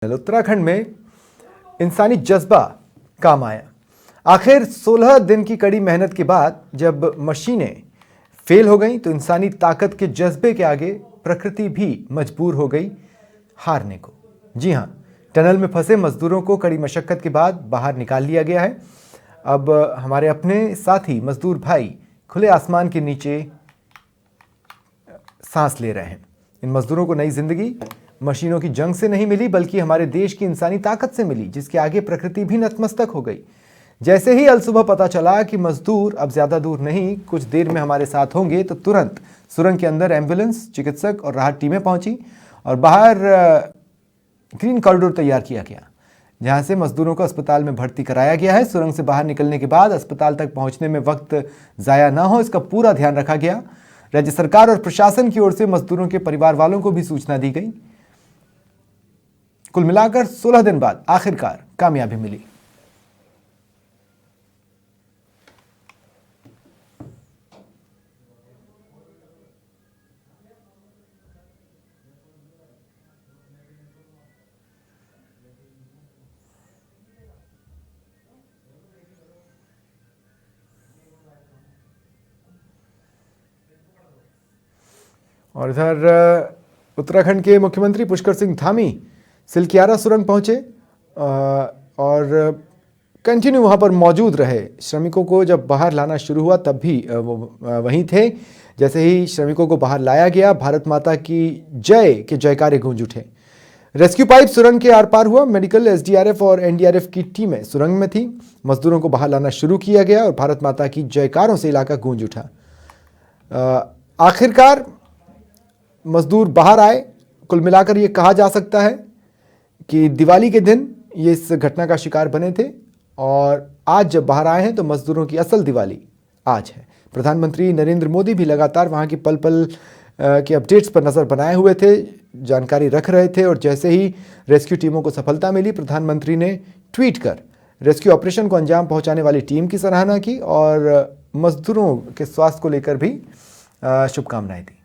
उत्तराखंड में इंसानी जज्बा काम आया। आखिर 16 दिन की कड़ी मेहनत के बाद जब मशीनें फेल हो गईं तो इंसानी ताकत के जज्बे के आगे प्रकृति भी मजबूर हो गई हारने को। जी हां, टनल में फंसे मजदूरों को कड़ी मशक्कत के बाद बाहर निकाल लिया गया है। अब हमारे अपने साथी मजदूर भाई खुले आसमान के नीचे सांस ले रहे हैं। इन मजदूरों को नई जिंदगी मशीनों की जंग से नहीं मिली बल्कि हमारे देश की इंसानी ताकत से मिली, जिसके आगे प्रकृति भी नतमस्तक हो गई। जैसे ही अल सुबह पता चला कि मजदूर अब ज्यादा दूर नहीं, कुछ देर में हमारे साथ होंगे, तो तुरंत सुरंग के अंदर एम्बुलेंस, चिकित्सक और राहत टीमें पहुंची और बाहर ग्रीन कॉरिडोर तैयार किया गया, जहां से मजदूरों को अस्पताल में भर्ती कराया गया है। सुरंग से बाहर निकलने के बाद अस्पताल तक पहुंचने में वक्त जाया ना हो, इसका पूरा ध्यान रखा गया। राज्य सरकार और प्रशासन की ओर से मजदूरों के परिवार वालों को भी सूचना दी गई। कुल मिलाकर 16 दिन बाद आखिरकार कामयाबी मिली। और इधर उत्तराखंड के मुख्यमंत्री पुष्कर सिंह धामी सिलकियारा सुरंग पहुंचे और कंटिन्यू वहां पर मौजूद रहे। श्रमिकों को जब बाहर लाना शुरू हुआ तब भी वो वहीं थे। जैसे ही श्रमिकों को बाहर लाया गया, भारत माता की जय के जयकारे गूंज उठे। रेस्क्यू पाइप सुरंग के आर पार हुआ। मेडिकल, एसडीआरएफ और एनडीआरएफ की टीमें सुरंग में थी। मजदूरों को बाहर लाना शुरू किया गया और भारत माता की जयकारों से इलाका गूंज उठा। आखिरकार मजदूर बाहर आए। कुल मिलाकर ये कहा जा सकता है कि दिवाली के दिन ये इस घटना का शिकार बने थे और आज जब बाहर आए हैं तो मजदूरों की असल दिवाली आज है। प्रधानमंत्री नरेंद्र मोदी भी लगातार वहां की पल पल के अपडेट्स पर नजर बनाए हुए थे, जानकारी रख रहे थे और जैसे ही रेस्क्यू टीमों को सफलता मिली, प्रधानमंत्री ने ट्वीट कर रेस्क्यू ऑपरेशन को अंजाम पहुंचाने वाली टीम की सराहना की और मजदूरों के स्वास्थ्य को लेकर भी शुभकामनाएं दी।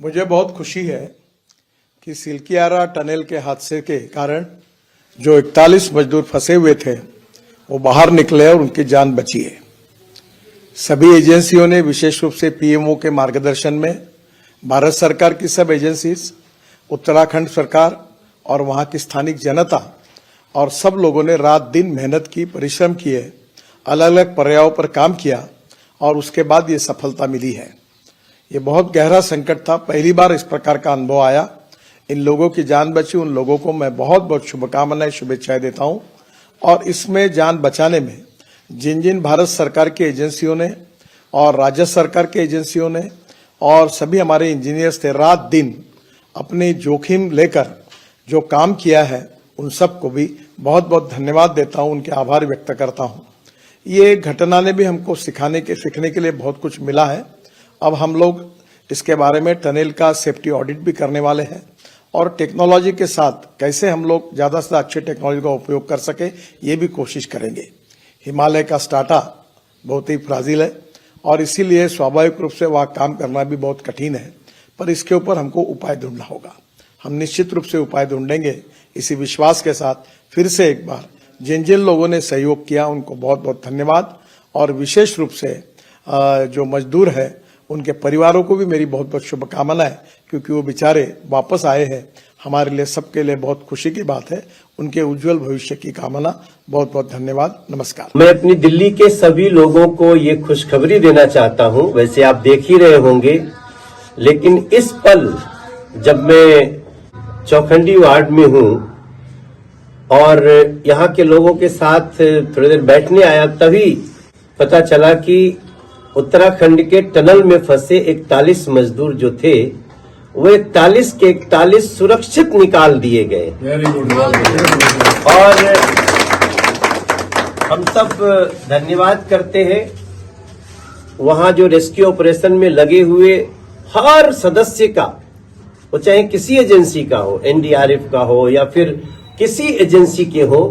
मुझे बहुत खुशी है कि सिलकियारा टनल के हादसे के कारण जो 41 मजदूर फंसे हुए थे वो बाहर निकले और उनकी जान बची है। सभी एजेंसियों ने, विशेष रूप से पीएमओ के मार्गदर्शन में, भारत सरकार की सब एजेंसीज, उत्तराखंड सरकार और वहां की स्थानिक जनता और सब लोगों ने रात दिन मेहनत की, परिश्रम किए, अलग अलग पर्यायों पर काम किया और उसके बाद ये सफलता मिली है। ये बहुत गहरा संकट था, पहली बार इस प्रकार का अनुभव आया। इन लोगों की जान बची, उन लोगों को मैं बहुत बहुत शुभकामनाएं, शुभेच्छाएं देता हूं। और इसमें जान बचाने में जिन जिन भारत सरकार की एजेंसियों ने और राज्य सरकार की एजेंसियों ने और सभी हमारे इंजीनियर्स थे, रात दिन अपने जोखिम लेकर जो काम किया है, उन सबको भी बहुत बहुत धन्यवाद देता हूं, उनके आभार व्यक्त करता हूं। ये घटना ने भी हमको सीखने के लिए बहुत कुछ मिला है। अब हम लोग इसके बारे में टनल का सेफ्टी ऑडिट भी करने वाले हैं और टेक्नोलॉजी के साथ कैसे हम लोग ज्यादा से अच्छे टेक्नोलॉजी का उपयोग कर सके, ये भी कोशिश करेंगे। हिमालय का स्टार्टा बहुत ही फ्राजिल है और इसीलिए स्वाभाविक रूप से वहाँ काम करना भी बहुत कठिन है, पर इसके ऊपर हमको उपाय ढूंढना होगा। हम निश्चित रूप से उपाय ढूंढेंगे। इसी विश्वास के साथ फिर से एक बार जिन जिन लोगों ने सहयोग किया उनको बहुत बहुत धन्यवाद और विशेष रूप से जो मजदूर है उनके परिवारों को भी मेरी बहुत बहुत शुभकामनाएं, क्योंकि वो बेचारे वापस आए हैं। हमारे लिए, सबके लिए बहुत खुशी की बात है। उनके उज्जवल भविष्य की कामना। बहुत बहुत धन्यवाद। नमस्कार। मैं अपनी दिल्ली के सभी लोगों को ये खुशखबरी देना चाहता हूं। वैसे आप देख ही रहे होंगे, लेकिन इस पल जब मैं चौखंडी वार्ड में हूं और यहाँ के लोगों के साथ थोड़ी देर बैठने आया, तभी पता चला कि उत्तराखंड के टनल में फंसे 41 मजदूर जो थे, वो 41 के 41 सुरक्षित निकाल दिए गए। और हम सब धन्यवाद करते हैं वहां जो रेस्क्यू ऑपरेशन में लगे हुए हर सदस्य का, वो चाहे किसी एजेंसी का हो, एनडीआरएफ का हो या फिर किसी एजेंसी के हो।